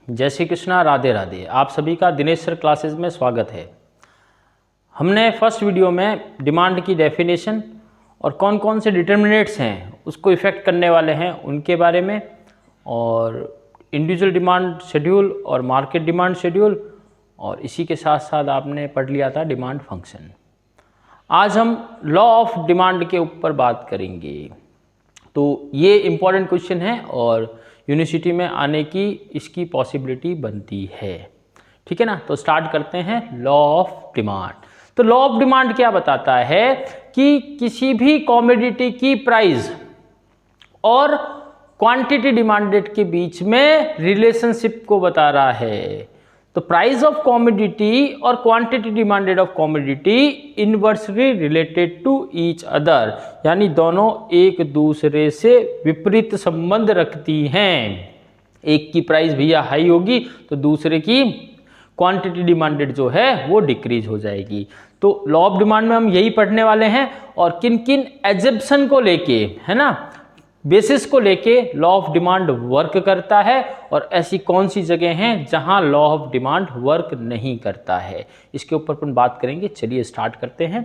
जय श्री कृष्णा, राधे राधे। आप सभी का दिनेश सर क्लासेस में स्वागत है। हमने फर्स्ट वीडियो में डिमांड की डेफिनेशन और कौन कौन से डिटर्मिनेंट्स हैं उसको इफ़ेक्ट करने वाले हैं उनके बारे में, और इंडिविजुअल डिमांड शेड्यूल और मार्केट डिमांड शेड्यूल, और इसी के साथ साथ आपने पढ़ लिया था डिमांड फंक्शन। आज हम लॉ ऑफ डिमांड के ऊपर बात करेंगे। तो ये इम्पॉर्टेंट क्वेश्चन है और यूनिवर्सिटी में आने की इसकी पॉसिबिलिटी बनती है। ठीक है ना। तो स्टार्ट करते हैं लॉ ऑफ डिमांड। तो लॉ ऑफ डिमांड क्या बताता है कि किसी भी कॉमोडिटी की प्राइस और क्वांटिटी डिमांडेड के बीच में रिलेशनशिप को बता रहा है। तो प्राइस ऑफ कॉमोडिटी और quantity demanded of commodity inversely related to each other, यानी दोनों एक दूसरे से विपरीत संबंध रखती हैं। एक की प्राइस भैया हाई होगी तो दूसरे की क्वांटिटी डिमांडेड जो है वो डिक्रीज हो जाएगी। तो लॉ ऑफ डिमांड में हम यही पढ़ने वाले हैं और किन किन एजम्पशन को लेके, है ना, बेसिस को लेके लॉ ऑफ डिमांड वर्क करता है और ऐसी कौन सी जगह हैं जहां लॉ ऑफ डिमांड वर्क नहीं करता है, इसके ऊपर अपन बात करेंगे। चलिए स्टार्ट करते हैं।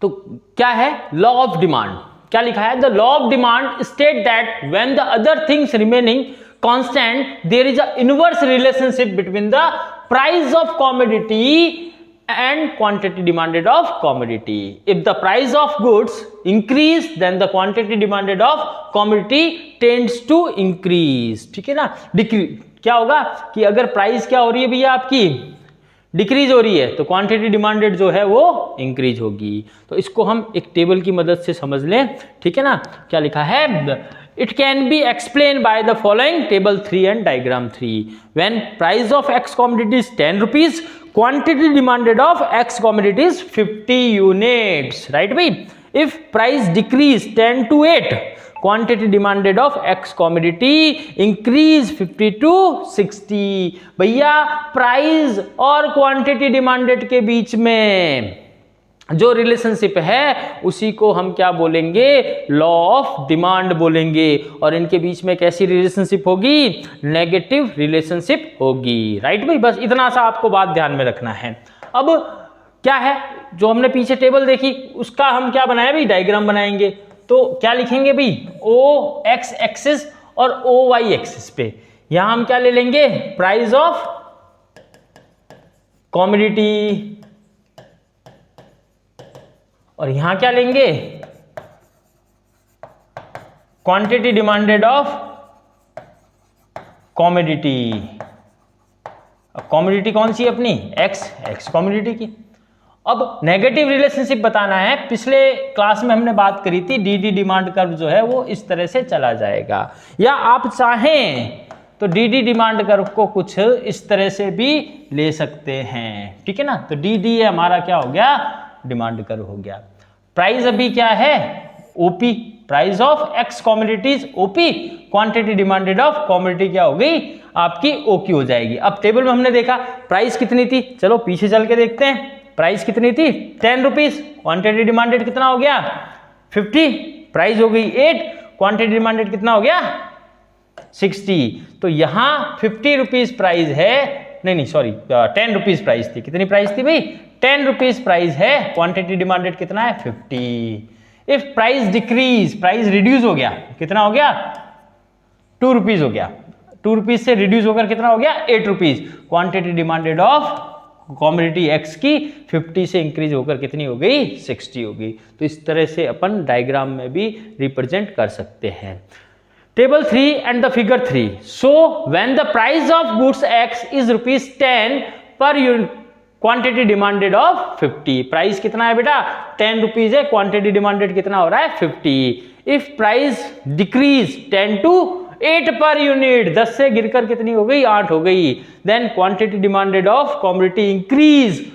तो क्या है लॉ ऑफ डिमांड? क्या लिखा है? The law of demand state that when the other things remaining constant there is a inverse relationship between the price of commodity and quantity demanded of commodity. If the price of goods increase, then the quantity demanded of commodity tends to increase. ठीक है ना। क्या होगा कि अगर price क्या हो रही है भैया आपकी डिक्रीज हो रही है तो क्वांटिटी डिमांडेड जो है वो इंक्रीज होगी। तो इसको हम एक टेबल की मदद से समझ लें। ठीक है ना। क्या लिखा है? It can be explained by the following table 3 and diagram 3. When price of X commodity is 10 rupees, quantity demanded of X commodity is 50 units. Right bhai? If price decrease 10 to 8, quantity demanded of X commodity increase 50 to 60. भैया price और quantity demanded के बीच में जो relationship है उसी को हम क्या बोलेंगे? लॉ ऑफ डिमांड बोलेंगे। और इनके बीच में कैसी रिलेशनशिप होगी? नेगेटिव रिलेशनशिप होगी। राइट भाई, बस इतना सा आपको बात ध्यान में रखना है। अब क्या है जो हमने पीछे टेबल देखी उसका हम क्या बनाया भाई? डायग्राम बनाएंगे। तो क्या लिखेंगे भाई? ओ एक्स एक्सिस और ओ वाई एक्सिस पे यहां हम क्या ले लेंगे? प्राइस ऑफ कॉमोडिटी, और यहां क्या लेंगे? Quantity demanded of commodity. Commodity कौन सी अपनी? एक्स कॉमोडिटी की। अब नेगेटिव रिलेशनशिप बताना है। पिछले क्लास में हमने बात करी थी डी डिमांड कर्व जो है वो इस तरह से चला जाएगा, या आप चाहें तो डी डिमांड कर्व को कुछ इस तरह से भी ले सकते हैं। ठीक है ना। तो डी हमारा क्या हो गया? डिमांड कर्व हो गया। प्राइस अभी क्या है? OP, price of x commodities OP, quantity demanded of commodity क्या हो गई? आपकी ओक्यू हो जाएगी। अब टेबल में हमने देखा प्राइस कितनी थी, चलो पीछे चल के देखते हैं। प्राइस कितनी थी? 10 रुपीज। क्वांटिटी डिमांडेड कितना हो गया? 50। प्राइस हो गई 8, क्वांटिटी डिमांडेड कितना हो गया? 60। तो यहां 50 रुपीज प्राइस है, नहीं सॉरी 10 रुपीज प्राइस थी। कितनी प्राइस थी भाई? 10 रुपीज प्राइस है। क्वांटिटी डिमांडेड कितना है? 50। If price decrease, price reduce हो गया, कितना हो गया? 2 रुपीज हो गया। 2 रुपीज से रिड्यूस होकर कितना हो गया? 8 rupees. Quantity demanded of commodity x की 50 से इंक्रीज होकर कितनी हो गई? 60 हो गई। तो इस तरह से अपन डायग्राम में भी रिप्रेजेंट कर सकते हैं। Table 3 and the figure 3. So when the price of goods X is rupees 10 per unit, quantity demanded of 50. Price कितना है बेटा? 10 रुपीज है। क्वांटिटी डिमांडेड कितना हो रहा है? 50. If price decrease 10 to 8 per unit, 10 से गिरकर कितनी हो गई? 8 हो गई। Then quantity demanded of commodity increase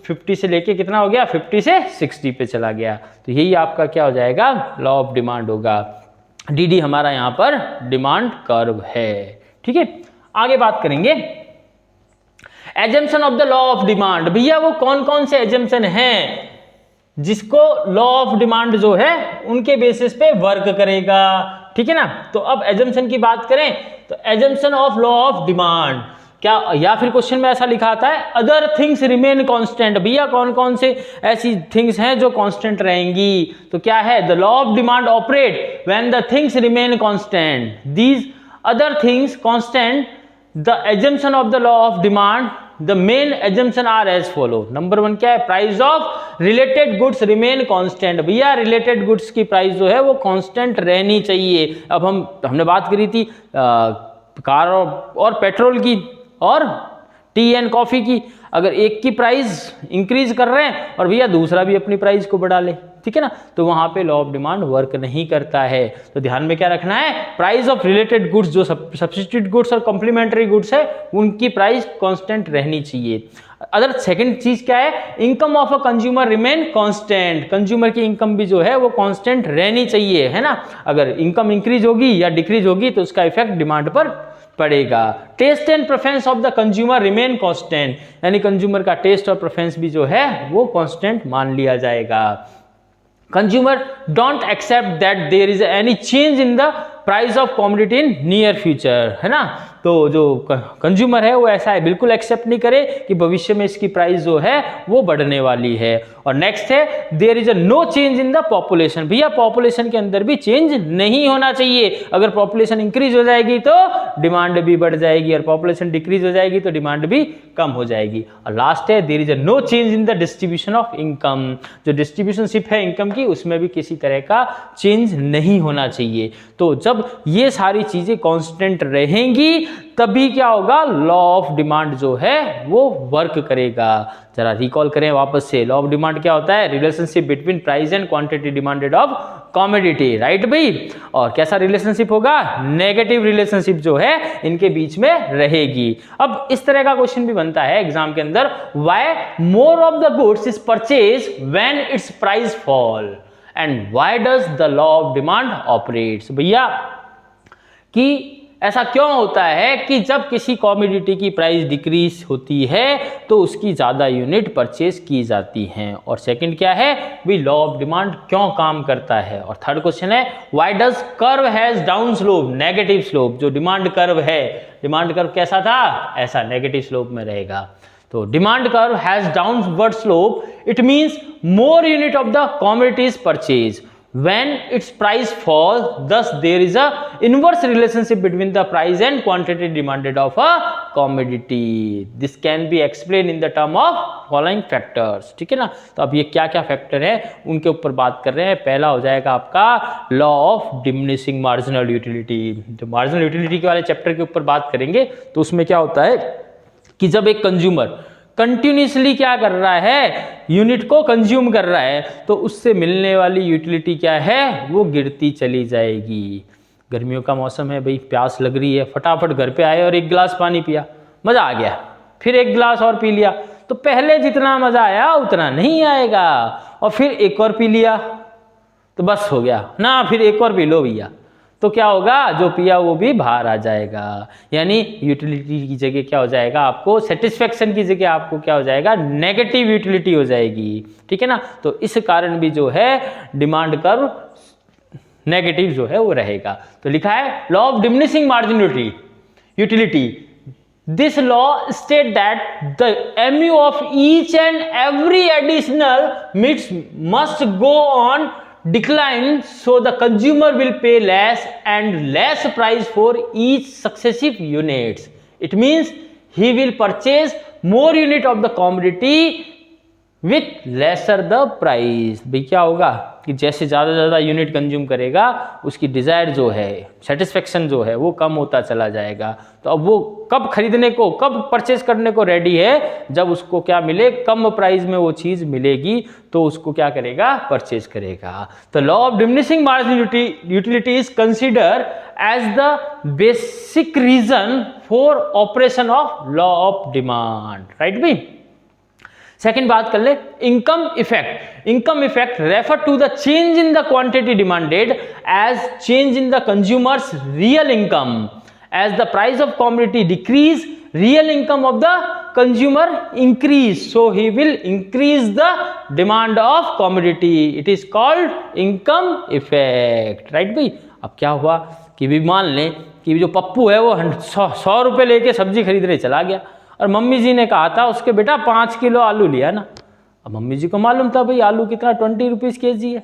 50 से लेके कितना हो गया? 50 से 60 पे चला गया। तो यही आपका क्या हो जाएगा? लॉ ऑफ डिमांड होगा। डी हमारा यहां पर डिमांड कर्व है। ठीक है, आगे बात करेंगे assumption of the law of demand. भैया वो कौन कौन से एजम्पशन हैं जिसको लॉ ऑफ डिमांड जो है उनके बेसिस पे वर्क करेगा? ठीक है ना। तो अब एजम्पशन की बात करें तो assumption of law of demand क्या, या फिर क्वेश्चन में ऐसा लिखा आता है अदर थिंग्स रिमेन कांस्टेंट। भैया कौन कौन से ऐसी थिंग्स हैं जो कांस्टेंट रहेंगी, तो क्या है, the law of demand operate when the things remain constant, these other things constant, the assumption of the law of demand, the main assumption are as follow. Number 1 क्या है, price of related goods remain constant. भैया related goods की price जो है वो constant रहनी चाहिए। अब हमने बात करी थी कार और पेट्रोल की और टी एंड कॉफी की। अगर एक की प्राइस इंक्रीज कर रहे हैं और भैया दूसरा भी अपनी प्राइस को बढ़ा ले, ठीक है ना, तो वहां पे लॉ ऑफ डिमांड वर्क नहीं करता है। तो ध्यान में क्या रखना है, प्राइस ऑफ रिलेटेड गुड्स, जो सब्स्टिट्यूट गुड्स और कॉम्प्लीमेंट्री गुड्स है उनकी प्राइस कांस्टेंट रहनी चाहिए। अदर सेकंड चीज क्या है, income of a consumer remain constant. Consumer की इनकम भी जो है वो कांस्टेंट रहनी चाहिए, है ना। अगर इनकम इंक्रीज होगी या डिक्रीज होगी तो उसका इफेक्ट डिमांड पर पड़ेगा। Taste and preference of the consumer remain constant, यानी कंज्यूमर का टेस्ट और प्रेफरेंस भी जो है वो कांस्टेंट मान लिया जाएगा। Consumer don't accept that there is any change in the price of commodity in near future, है ना। तो जो कंज्यूमर है वो ऐसा है बिल्कुल एक्सेप्ट नहीं करे कि भविष्य में इसकी प्राइस जो है वो बढ़ने वाली है। और नेक्स्ट है there is a no change in the population. भैया पॉपुलेशन के अंदर भी चेंज नहीं होना चाहिए। अगर पॉपुलेशन इंक्रीज हो जाएगी तो डिमांड भी बढ़ जाएगी और पॉपुलेशन डिक्रीज हो जाएगी तो डिमांड भी कम हो जाएगी। और लास्ट है there is a no change in the distribution of income. जो डिस्ट्रीब्यूशनशिप है इनकम की उसमें भी किसी तरह का चेंज नहीं होना चाहिए। तो जब ये सारी चीजें कांस्टेंट रहेंगी तभी क्या होगा, लॉ ऑफ डिमांड जो है वो वर्क करेगा। जरा रिकॉल करें वापस से, लॉ ऑफ डिमांड क्या होता है, relationship between price and quantity demanded of commodity, right भाई। और कैसा रिलेशनशिप होगा, नेगेटिव रिलेशनशिप जो है इनके बीच में रहेगी। अब इस तरह का क्वेश्चन भी बनता है एग्जाम के अंदर, why more of the goods is purchase when it's price fall and why does the law of demand operates. भैया कि ऐसा क्यों होता है कि जब किसी कमोडिटी की प्राइस डिक्रीज होती है तो उसकी ज़्यादा यूनिट परचेज की जाती हैं। और सेकंड क्या है, भी लॉ ऑफ डिमांड क्यों काम करता है। और थर्ड क्वेश्चन है, why does curve has down slope, negative slope. जो डिमांड कर्व है, डिमांड कर्व कैसा था, ऐसा नेगेटिव स्लोप में रहेगा। तो demand curve has downward slope, it means more unit of the commodity is purchase when its price falls, thus there is a inverse relationship between the price and quantity demanded of a commodity. This can be explained in the term of following factors, ठीक है ना। तो अब ये क्या क्या factor है उनके ऊपर बात कर रहे हैं। पहला हो जाएगा आपका law of diminishing marginal utility. जो मार्जिनल यूटिलिटी के वाले चैप्टर के ऊपर बात करेंगे तो उसमें क्या होता है कि जब एक कंज्यूमर कंटिन्यूसली क्या कर रहा है, यूनिट को कंज्यूम कर रहा है, तो उससे मिलने वाली यूटिलिटी क्या है, वो गिरती चली जाएगी। गर्मियों का मौसम है भाई, प्यास लग रही है, फटाफट घर पे आए और एक गिलास पानी पिया, मज़ा आ गया, फिर एक गिलास और पी लिया, तो पहले जितना मज़ा आया उतना नहीं आएगा। और फिर एक और पी लिया तो बस हो गया ना, फिर एक और पी लो भैया, तो क्या होगा, जो पिया वो भी बाहर आ जाएगा। यानी यूटिलिटी की जगह क्या हो जाएगा, आपको सेटिस्फेक्शन की जगह आपको क्या हो जाएगा, नेगेटिव यूटिलिटी हो जाएगी, ठीक है ना। तो इस कारण भी जो है डिमांड कर्व नेगेटिव जो है वो रहेगा। तो लिखा है law of diminishing marginal utility, this law state that the MU of each and every additional mix must go on decline, so the consumer will pay less and less price for each successive units. It means he will purchase more unit of the commodity with lesser the price. भाई क्या होगा कि जैसे ज़्यादा ज़्यादा unit consume करेगा उसकी desire जो है, सेटिस्फेक्शन जो है वो कम होता चला जाएगा। तो अब वो कब खरीदने को, कब परचेज करने को रेडी है, जब उसको क्या मिले, कम प्राइस में वो चीज़ मिलेगी तो उसको क्या करेगा, परचेज करेगा। तो law of diminishing marginal utility is consider as the basic reason for operation of law of demand, right भाई। सेकेंड बात कर ले, income effect. Income effect refer to the change in the quantity demanded as change in the consumers real income. As the price of commodity decrease, real income of the consumer increase, so he will increase the demand of commodity. It is called income effect, right भाई। अब क्या हुआ कि भी मान लें कि जो पप्पू है वो 100 रुपये लेके सब्जी खरीदने चला गया और मम्मी जी ने कहा था उसके बेटा 5 किलो आलू लिया ना। अब मम्मी जी को मालूम था भाई आलू कितना 20 रुपीज़ kg है।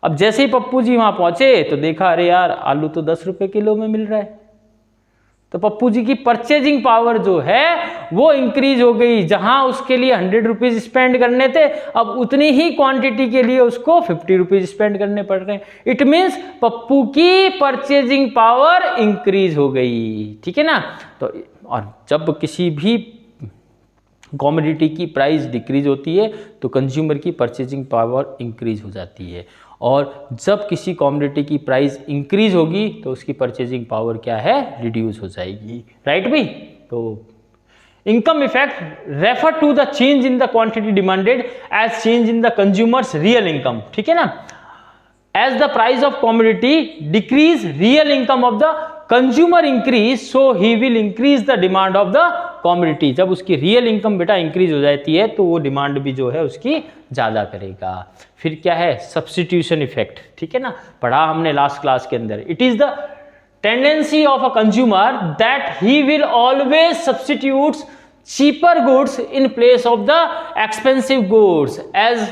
अब जैसे ही पप्पू जी वहाँ पहुँचे तो देखा अरे यार आलू तो 10 रुपये किलो में मिल रहा है। तो पप्पू जी की परचेजिंग पावर जो है वो इंक्रीज हो गई। जहां उसके लिए 100 रुपीज स्पेंड करने थे अब उतनी ही क्वांटिटी के लिए उसको 50 रुपीज स्पेंड करने पड़ रहे हैं। इट मीन्स पप्पू की परचेजिंग पावर इंक्रीज हो गई। ठीक है ना। तो और जब किसी भी कमोडिटी की प्राइस डिक्रीज होती है तो कंज्यूमर की परचेजिंग पावर इंक्रीज हो जाती है, और जब किसी कमोडिटी की प्राइस इंक्रीज होगी तो उसकी परचेजिंग पावर क्या है, रिड्यूस हो जाएगी। राइट भाई। तो income effect refer to the change in the quantity demanded as change in the consumers real income. ठीक है ना। As the price of commodity decrease real income of the consumer increase so he will increase the demand of the commodity. जब उसकी real income बेटा increase हो जाती है तो वो डिमांड भी जो है उसकी ज्यादा करेगा। फिर क्या है, सब्स्टिट्यूशन इफेक्ट। ठीक है ना, पढ़ा हमने लास्ट क्लास के अंदर। It is the tendency of a consumer that he will always substitute cheaper goods in place of the expensive goods. As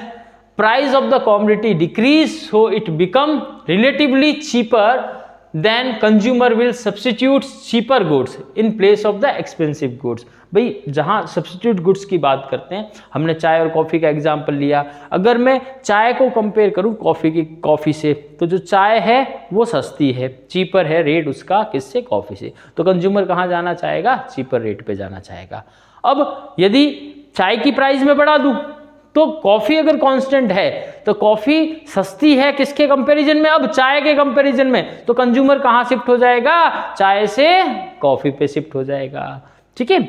price of the commodity decrease so it become relatively cheaper, then consumer will substitute cheaper goods in place of the expensive goods। भाई जहां substitute goods की बात करते हैं, हमने चाय और coffee का एग्जांपल लिया। अगर मैं चाय को कंपेयर करूं कॉफ़ी से, तो जो चाय है वो सस्ती है, चीपर है रेट उसका, किससे, कॉफ़ी से। तो कंज्यूमर कहाँ जाना चाहेगा, चीपर रेट पे जाना चाहेगा। अब यदि चाय की प्राइस में बढ़ा दूं तो कॉफी अगर कांस्टेंट है तो कॉफी सस्ती है किसके कंपैरिजन में, अब चाय के कंपैरिजन में, तो कंज्यूमर कहां शिफ्ट हो जाएगा, चाय से कॉफी पे शिफ्ट हो जाएगा। ठीक है,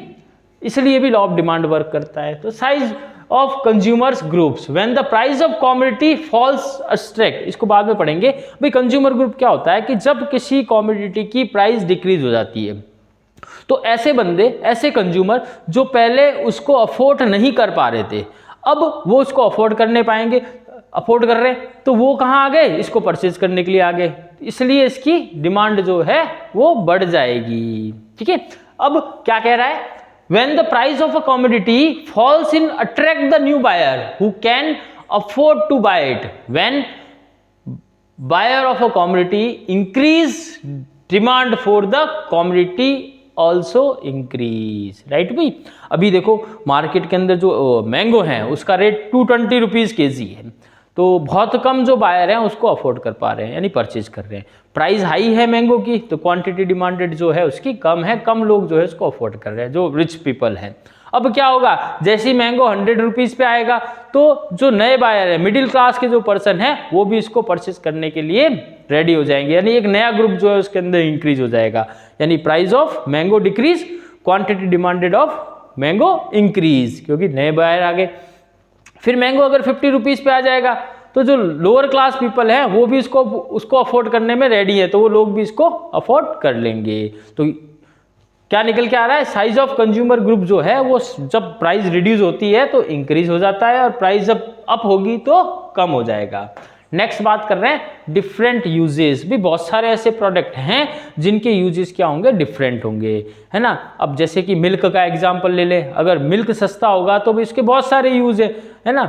इसलिए भी लॉ ऑफ डिमांड वर्क करता है। तो size of consumers groups when the price of commodity falls अस्ट्रेक, इसको बाद में पढ़ेंगे। भाई कंज्यूमर ग्रुप क्या होता है कि जब किसी कमोडिटी की प्राइस डिक्रीज हो जाती है तो ऐसे बंदे, ऐसे कंज्यूमर जो पहले उसको अफोर्ड नहीं कर पा रहे थे, अब वो उसको अफोर्ड करने पाएंगे, अफोर्ड कर रहे हैं तो वो कहाँ आ गए, इसको परचेज करने के लिए आ गए, इसलिए इसकी डिमांड जो है वो बढ़ जाएगी। ठीक है, अब क्या कह रहा है, when the price of a commodity falls in attract the new buyer who can afford to buy it, when buyer of a commodity increase demand for the commodity also increase. Right भाई। अभी देखो market के अंदर जो mango है उसका rate 220 rupees kg है, तो बहुत कम जो बायर हैं उसको अफोर्ड कर पा रहे हैं, यानी परचेज कर रहे हैं। प्राइस हाई है मैंगो की तो क्वांटिटी डिमांडेड जो है उसकी कम है, कम लोग जो है उसको अफोर्ड कर रहे हैं, जो रिच पीपल हैं। अब क्या होगा, जैसे ही मैंगो 100 रुपीज़ पे आएगा तो जो नए बायर है, मिडिल क्लास के जो पर्सन है, वो भी इसको परचेज करने के लिए रेडी हो जाएंगे, यानी एक नया ग्रुप जो है उसके अंदर इंक्रीज हो जाएगा। यानी price of mango decrease, quantity demanded of mango increase, क्योंकि नए बायर आ गए। फिर मैंगो अगर 50 रुपीज़ पे आ जाएगा तो जो लोअर क्लास पीपल हैं वो भी उसको अफोर्ड करने में रेडी है, तो वो लोग भी इसको अफोर्ड कर लेंगे। तो क्या निकल के आ रहा है, साइज ऑफ कंज्यूमर ग्रुप जो है वो जब प्राइस रिड्यूस होती है तो इंक्रीज हो जाता है, और प्राइस जब अप होगी तो कम हो जाएगा। नेक्स्ट बात कर रहे हैं डिफरेंट यूजेस। भी बहुत सारे ऐसे प्रोडक्ट हैं जिनके यूजेस क्या होंगे, डिफरेंट होंगे, है ना। अब जैसे कि मिल्क का एग्जांपल ले लें, अगर मिल्क सस्ता होगा तो भी इसके बहुत सारे यूज है ना,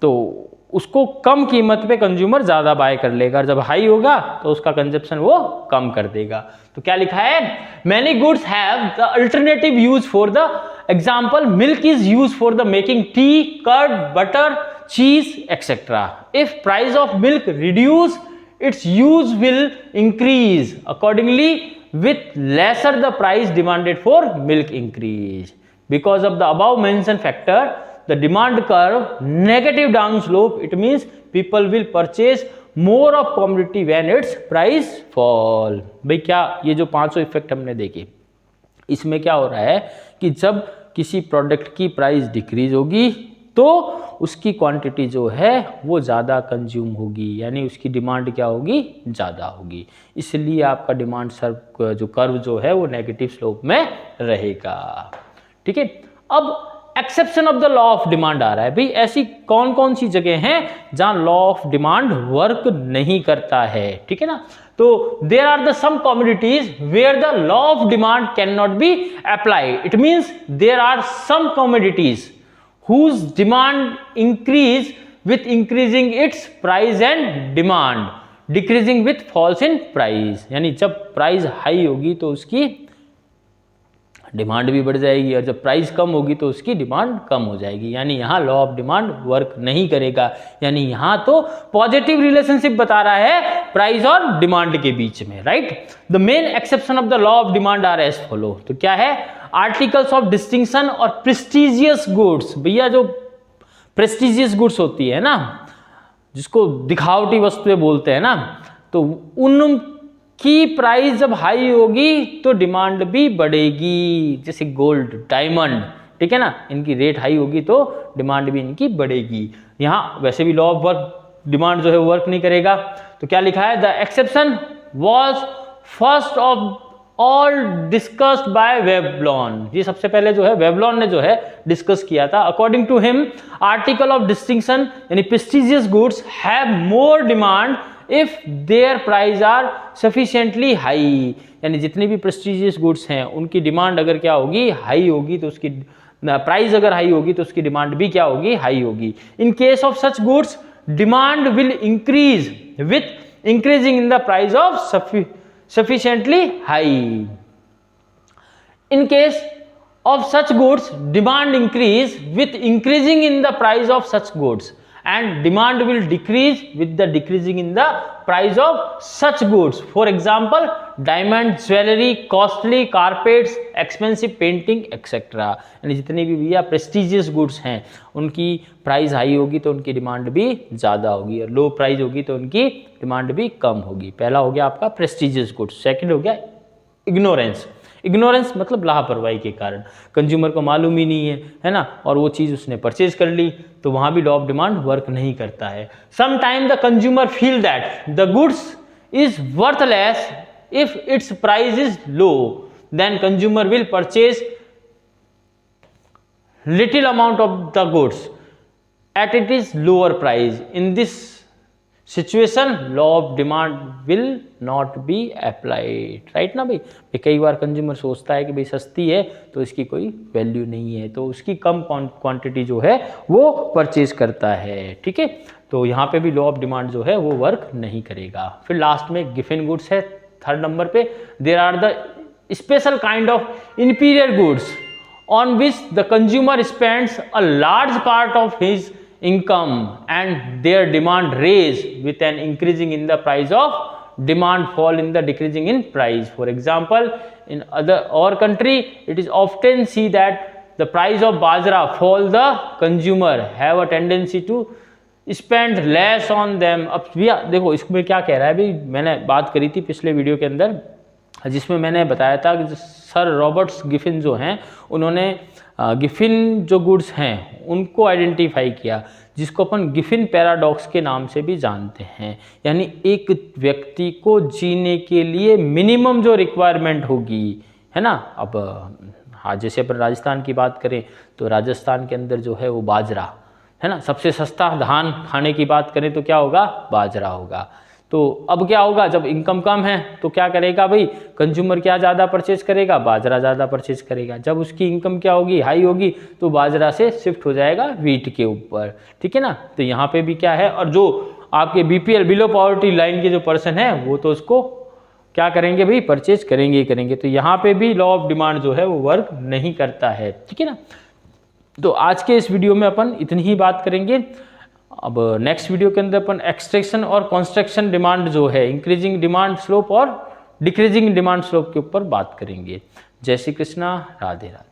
तो उसको कम कीमत पे कंज्यूमर ज़्यादा बाय कर लेगा, जब हाई होगा तो उसका कंजप्शन वो कम कर देगा। तो क्या लिखा है, many goods have the alternative use for the example milk is use for the making tea, curd, butter, cheese, etc. If price of milk reduce, its use will increase accordingly. With lesser the price demanded for milk increase. Because of the above mentioned factor, the demand curve negative down slope. It means people will purchase more of commodity when its price fall. भाई क्या ये जो 500 effect हमने देखे, इसमें क्या हो रहा है कि जब किसी प्रोडक्ट की प्राइस डिक्रीज होगी तो उसकी क्वांटिटी जो है वो ज़्यादा कंज्यूम होगी, यानी उसकी डिमांड क्या होगी, ज़्यादा होगी। इसलिए आपका डिमांड जो कर्व जो है वो नेगेटिव स्लोप में रहेगा। ठीक है, अब exception of the law of demand आ रहा है भाई, ऐसी कौन कौन सी जगह हैं जहां लॉ ऑफ डिमांड वर्क नहीं करता है, ठीक है ना। तो there are the some commodities where the law of demand can not be applied. It means there are some commodities whose demand increase with increasing its price and demand, decreasing with falls in price। यानी जब price high होगी तो उसकी demand भी बढ़ जाएगी और जब प्राइस कम होगी तो उसकी डिमांड कम हो जाएगी, यानी यहाँ लॉ ऑफ डिमांड वर्क नहीं करेगा। यानी यहाँ तो पॉजिटिव रिलेशनशिप बता रहा है प्राइस और डिमांड के बीच में, right. The main exception of the law of demand are as follow. तो क्या है, आर्टिकल्स ऑफ डिस्टिंक्शन और प्रेस्टिजियस गुड्स। भैया जो प्रेस्टिजियस गुड्स होती है ना, जिसको दिखावटी वस्तुएं बोलते हैं ना, तो उनकी प्राइस जब हाई होगी तो डिमांड भी बढ़ेगी। जैसे गोल्ड, डायमंड, ठीक है ना, इनकी रेट हाई होगी तो डिमांड भी इनकी बढ़ेगी। यहाँ वैसे भी लॉ ऑफ वर्क डिमांड जो है वर्क नहीं करेगा। तो क्या लिखा है, the exception was first of all discussed by Veblen. ये सबसे पहले जो है वेबलॉन ने जो है डिस्कस किया था। According to him article of distinction यानी prestigious goods have more demand if their price are sufficiently high. यानी जितनी भी प्रेस्टिजियस गुड्स हैं उनकी डिमांड अगर क्या होगी, हाई होगी, तो उसकी प्राइस अगर हाई होगी तो उसकी डिमांड भी क्या होगी, हाई होगी। In case of such goods demand will increase with increasing in the price of sufficiently high. In case of such goods, demand increase with increasing in the price of such goods, and demand will decrease with the decreasing in the price of such goods. For example, diamond, jewelry, costly carpets, expensive painting, etc. यानी जितनी भी भैया prestigious goods हैं उनकी price high होगी तो उनकी demand भी ज़्यादा होगी, और लो प्राइस होगी तो उनकी डिमांड भी कम होगी। पहला हो गया आपका प्रेस्टिजियस गुड्स। सेकंड हो गया इग्नोरेंस। इग्नोरेंस मतलब लापरवाही के कारण, कंज्यूमर को मालूम ही नहीं है ना, और वो चीज़ उसने परचेज कर ली, तो वहाँ भी लॉ ऑफ डिमांड वर्क नहीं करता है। Some time the consumer feel that the goods is worthless if its price is low, then consumer will purchase little amount of the goods at it is lower price. In this situation law of demand will not be applied, right ना भाई। कई बार consumer सोचता है कि भाई सस्ती है तो इसकी कोई वैल्यू नहीं है, तो उसकी कम क्वांटिटी जो है वो परचेज करता है, ठीक है। तो यहाँ पे भी लॉ ऑफ डिमांड जो है वो वर्क नहीं करेगा। फिर लास्ट में गिफिन गुड्स है थर्ड नंबर पे। There are the special kind of inferior goods on which the consumer spends a large part of his income and their demand raise with an increasing in the price of demand fall in the decreasing in price. For example, in our country it is often see that the price of bajra fall, the consumer have a tendency to spend less on them। अब भैया देखो इसमें क्या कह रहा है भाई, मैंने बात करी थी पिछले वीडियो के अंदर जिसमें मैंने बताया था कि सर रॉबर्ट्स गिफिन जो हैं उन्होंने गिफिन जो गुड्स हैं उनको आइडेंटिफाई किया, जिसको अपन गिफिन पैराडॉक्स के नाम से भी जानते हैं। यानी एक व्यक्ति को जीने के लिए मिनिमम जो रिक्वायरमेंट होगी, है ना। अब हाँ, जैसे अपन राजस्थान की बात करें तो राजस्थान के अंदर जो है वो बाजरा है ना, सबसे सस्ता धान खाने की बात करें तो क्या होगा, बाजरा होगा। तो अब क्या होगा, जब इनकम कम है तो क्या करेगा भाई, कंज्यूमर क्या ज़्यादा परचेज करेगा, बाजरा ज़्यादा परचेज करेगा। जब उसकी इनकम क्या होगी, हाई होगी, तो बाजरा से शिफ्ट हो जाएगा वीट के ऊपर, ठीक है ना। तो यहाँ पे भी क्या है, और जो आपके बीपीएल बिलो पॉवर्टी लाइन के जो पर्सन है वो तो उसको क्या करेंगे भाई, परचेज करेंगे ही करेंगे। तो यहाँ पे भी लॉ ऑफ डिमांड जो है वो वर्क नहीं करता है, ठीक है ना। तो आज के इस वीडियो में अपन इतनी ही बात करेंगे। अब नेक्स्ट वीडियो के अंदर अपन एक्सट्रैक्शन और कंस्ट्रक्शन डिमांड जो है, इंक्रीजिंग डिमांड स्लोप और डिक्रीजिंग डिमांड स्लोप के ऊपर बात करेंगे। जय श्री कृष्णा, राधे राधे।